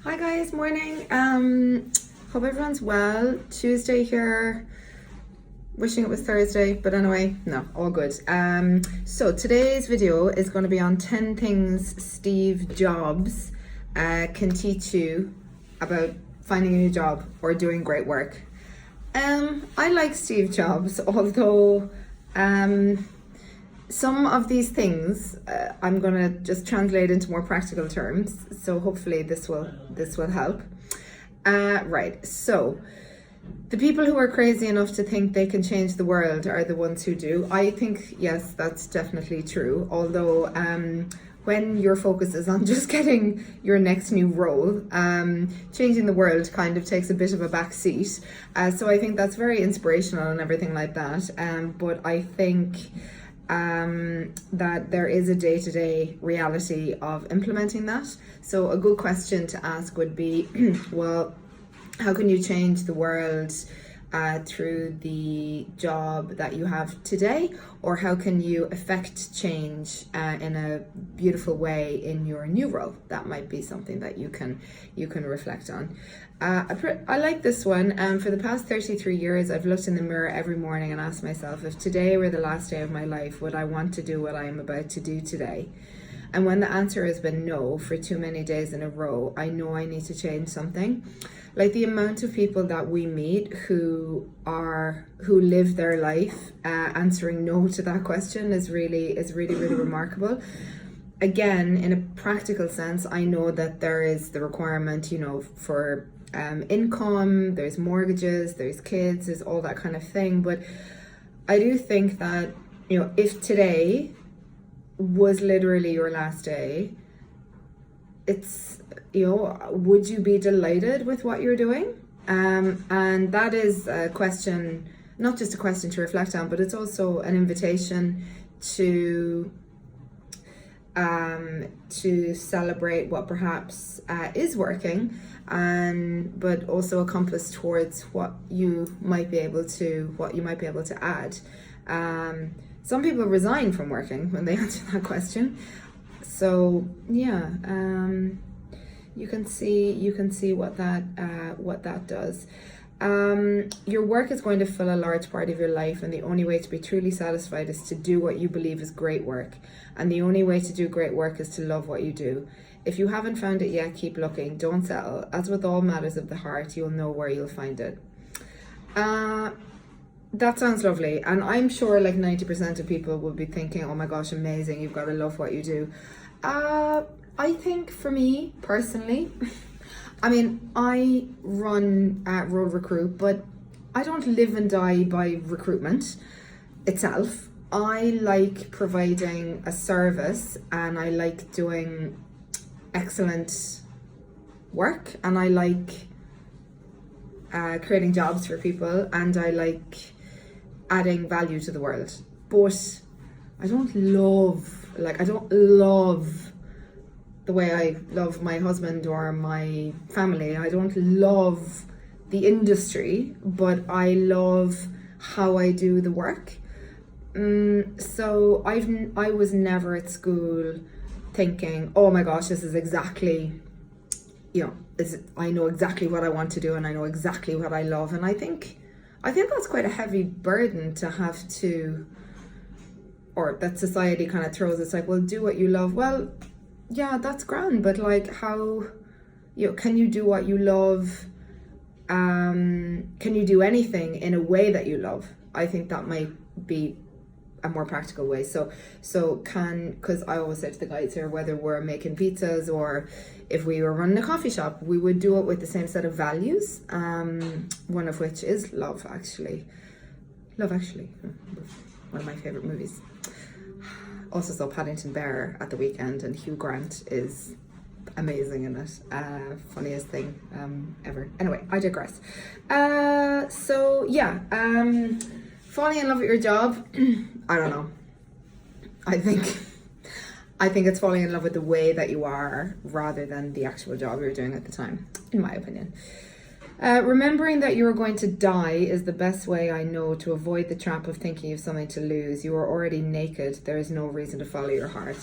Hi guys, morning. Hope everyone's well. Tuesday here. Wishing it was Thursday, but anyway, no, all good. So today's video is going to be on 10 things Steve Jobs can teach you about finding a new job or doing great work. I like Steve Jobs, although some of these things I'm gonna just translate into more practical terms. So hopefully this will help. Right. So the people who are crazy enough to think they can change the world are the ones who do. I think yes, that's definitely true. Although when your focus is on just getting your next new role, changing the world kind of takes a bit of a back seat. So I think that's very inspirational and everything like that. But I think that there is a day-to-day reality of implementing that. So a good question to ask would be, well, how can you change the world through the job that you have today, or how can you affect change in a beautiful way in your new role? That might be something that you can reflect on. I like this one. For the past 33 years, I've looked in the mirror every morning and asked myself, if today were the last day of my life, would I want to do what I am about to do today? And when the answer has been no for too many days in a row, I know I need to change something. Like the amount of people that we meet who live their life answering no to that question is really remarkable. Again, in a practical sense, I know that there is the requirement, for income, there's mortgages, there's kids, there's all that kind of thing. But I do think that, if today was literally your last day, it's, would you be delighted with what you're doing? And that is a question, not just a question to reflect on, but it's also an invitation to celebrate what perhaps is working, but also a compass towards what you might be able to add. Some people resign from working when they answer that question. So yeah, you can see what that does. Your work is going to fill a large part of your life, and the only way to be truly satisfied is to do what you believe is great work. And the only way to do great work is to love what you do. If you haven't found it yet, keep looking. Don't settle. As with all matters of the heart, you'll know where you'll find it. That sounds lovely, and I'm sure like 90% of people will be thinking, oh my gosh, amazing, you've got to love what you do. I think for me personally, I mean, I run Road Recruit, but I don't live and die by recruitment itself. I like providing a service, and I like doing excellent work, and I like creating jobs for people, and I like adding value to the world. But I don't love the way I love my husband or my family. I don't love the industry, but I love how I do the work. So I was never at school thinking, oh my gosh, this is exactly, I know exactly what I want to do, and I know exactly what I love. And I think that's quite a heavy burden to have to, or that society kind of throws. It's like, well, do what you love. Well, yeah, that's grand, but like, how, can you do what you love? Can you do anything in a way that you love? I think that might be a more practical way. Because I always say to the guys here, whether we're making pizzas or if we were running a coffee shop, we would do it with the same set of values, one of which is love, actually. Love Actually, one of my favorite movies. Also saw Paddington Bear at the weekend, and Hugh Grant is amazing in it. Funniest thing ever. Anyway, I digress. Falling in love with your job, I don't know. I think it's falling in love with the way that you are rather than the actual job you're doing at the time, in my opinion. Remembering that you are going to die is the best way I know to avoid the trap of thinking you have something to lose. You are already naked. There is no reason to follow your heart.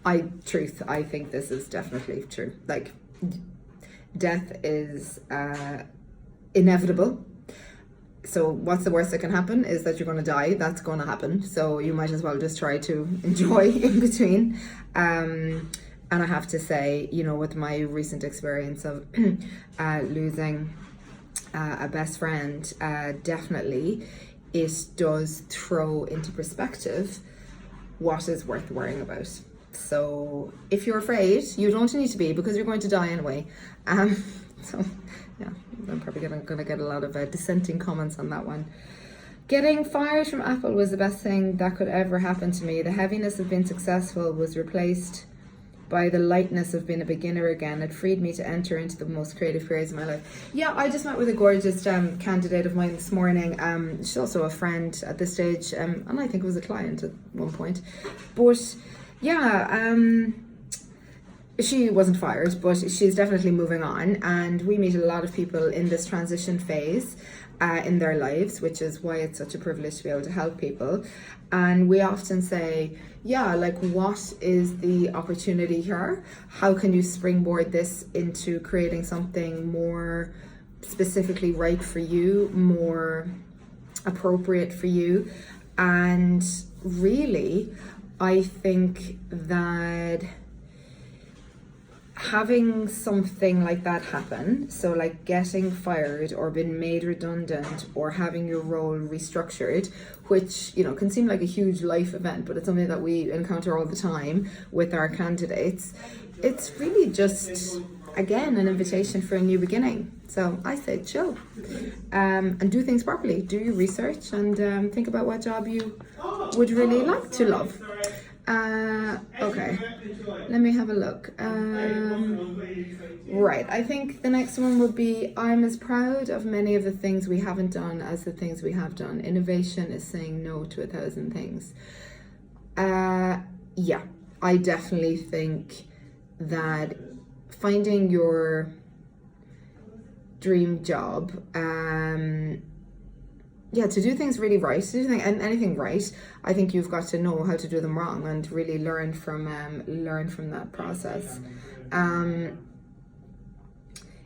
I think this is definitely true. Like, death is inevitable. So what's the worst that can happen is that you're going to die. That's going to happen. So you might as well just try to enjoy in between. And I have to say, you know, with my recent experience of losing a best friend, definitely it does throw into perspective what is worth worrying about. So if you're afraid, you don't need to be, because you're going to die anyway. So yeah, I'm probably gonna get a lot of dissenting comments on that one. Getting fired from Apple was the best thing that could ever happen to me. The heaviness of being successful was replaced by the lightness of being a beginner again. It freed me to enter into the most creative periods of my life. Yeah, I just met with a gorgeous candidate of mine this morning. She's also a friend at this stage, and I think it was a client at one point. But yeah, she wasn't fired, but she's definitely moving on. And we meet a lot of people in this transition phase in their lives, which is why it's such a privilege to be able to help people. And we often say, yeah, like, what is the opportunity here? How can you springboard this into creating something more specifically right for you, more appropriate for you? And really, I think that having something like that happen, so like getting fired or being made redundant or having your role restructured, which, you know, can seem like a huge life event, but it's something that we encounter all the time with our candidates. It's really just, again, an invitation for a new beginning. So I say chill, and do things properly. Do your research and think about what job you would really like to love. Okay, let me have a look. Right, I think the next one will be, I'm as proud of many of the things we haven't done as the things we have done. Innovation is saying no to 1,000 things. Yeah, I definitely think that finding your dream job, to do things really right, to do anything right, I think you've got to know how to do them wrong and really learn from that process.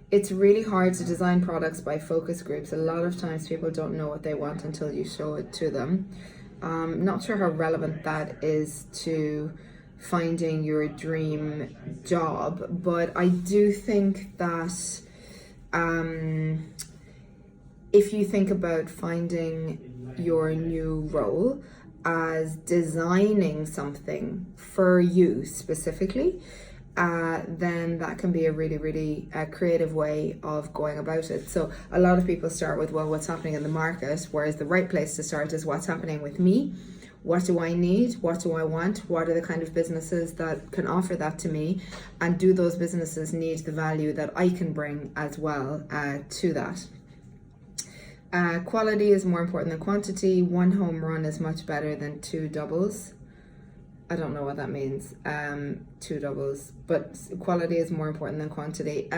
It's really hard to design products by focus groups. A lot of times people don't know what they want until you show it to them. Not sure how relevant that is to finding your dream job, but I do think that if you think about finding your new role as designing something for you specifically, then that can be a really, really creative way of going about it. So a lot of people start with, well, what's happening in the market, whereas the right place to start is what's happening with me. What do I need? What do I want? What are the kind of businesses that can offer that to me? And do those businesses need the value that I can bring as well to that? Quality is more important than quantity. One home run is much better than 2 doubles. I don't know what that means, 2 doubles, but quality is more important than quantity.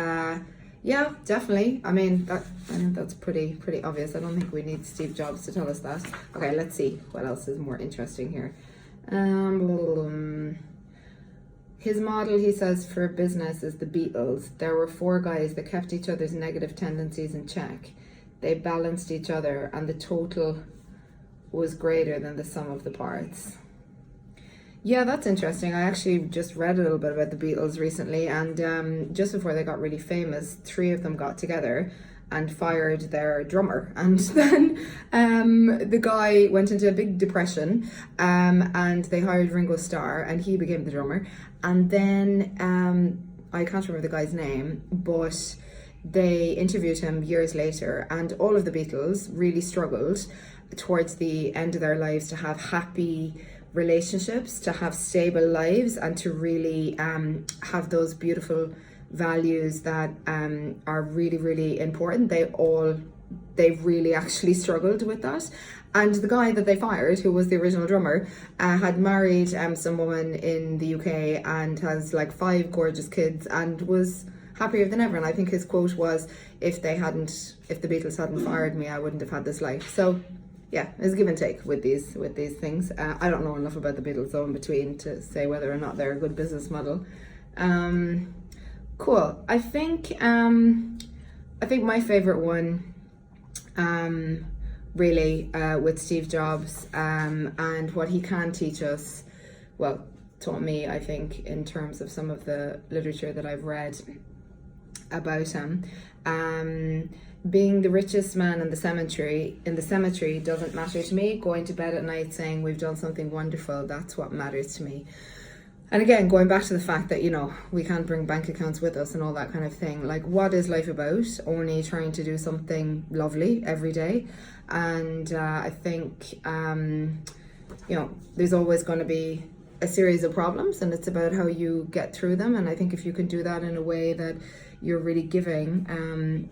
Yeah, definitely. I mean, I think that's pretty obvious. I don't think we need Steve Jobs to tell us that. Okay, let's see what else is more interesting here. His model, he says, for business is the Beatles. There were 4 guys that kept each other's negative tendencies in check. They balanced each other, and the total was greater than the sum of the parts. Yeah, that's interesting. I actually just read a little bit about the Beatles recently, and just before they got really famous, 3 of them got together and fired their drummer, and then the guy went into a big depression, and they hired Ringo Starr, and he became the drummer. And then I can't remember the guy's name, but they interviewed him years later, and all of the Beatles really struggled towards the end of their lives to have happy relationships, to have stable lives, and to really have those beautiful values that are really, really important. They really actually struggled with that. And the guy that they fired, who was the original drummer, had married some woman in the UK and has like 5 gorgeous kids and was happier than ever. And I think his quote was, if the Beatles hadn't fired me, I wouldn't have had this life. So yeah, there's give and take with these things. I don't know enough about the Beatles though in between to say whether or not they're a good business model. Cool. I think my favorite one, really, with Steve Jobs, and what he can teach us, well, taught me, I think, in terms of some of the literature that I've read about him. Being the richest man in the cemetery doesn't matter to me. Going to bed at night saying we've done something wonderful, that's what matters to me. And again, going back to the fact that, we can't bring bank accounts with us and all that kind of thing. Like, what is life about? Only trying to do something lovely every day. And I think, there's always going to be a series of problems, and it's about how you get through them. And I think if you can do that in a way that you're really giving,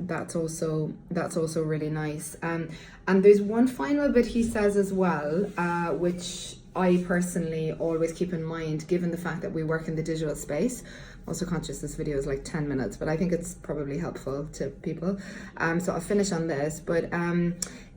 that's also really nice. And there's one final bit he says as well, which I personally always keep in mind, given the fact that we work in the digital space. I'm also conscious this video is like 10 minutes, but I think it's probably helpful to people. So I'll finish on this, but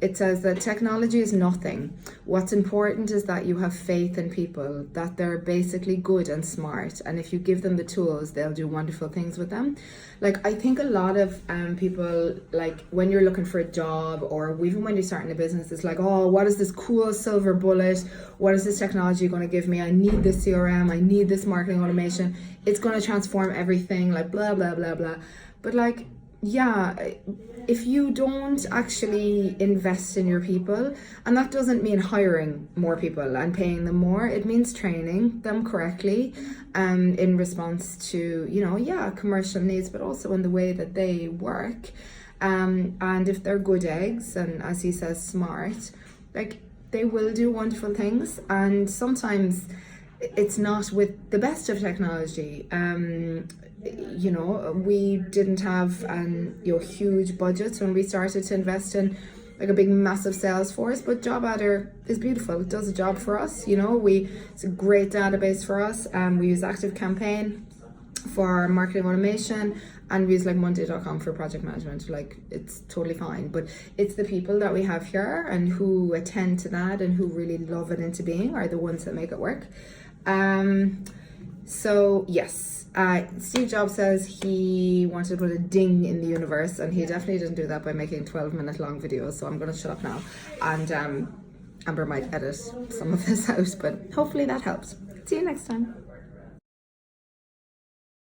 it says that technology is nothing. What's important is that you have faith in people, that they're basically good and smart, and if you give them the tools, they'll do wonderful things with them. Like, I think a lot of people, like when you're looking for a job, or even when you're starting a business, it's like, oh, what is this cool silver bullet? What is this technology going to give me? I need this CRM, I need this marketing automation. It's going to transform everything, like blah, blah, blah, blah. But like, yeah, if you don't actually invest in your people, and that doesn't mean hiring more people and paying them more, it means training them correctly, in response to, commercial needs, but also in the way that they work. And if they're good eggs, and as he says, smart, like, they will do wonderful things. And sometimes it's not with the best of technology. We didn't have huge budgets when we started to invest in like a big massive sales force, but Job Adder is beautiful. It does a job for us. It's a great database for us. We use ActiveCampaign for marketing automation, and we use like Monday.com for project management. Like, it's totally fine, but it's the people that we have here and who attend to that and who really love it into being are the ones that make it work. So yes, Steve Jobs says he wanted to put a ding in the universe, and he definitely didn't do that by making 12-minute long videos. So I'm going to shut up now, and Amber might edit some of this out, but hopefully that helps. See you next time.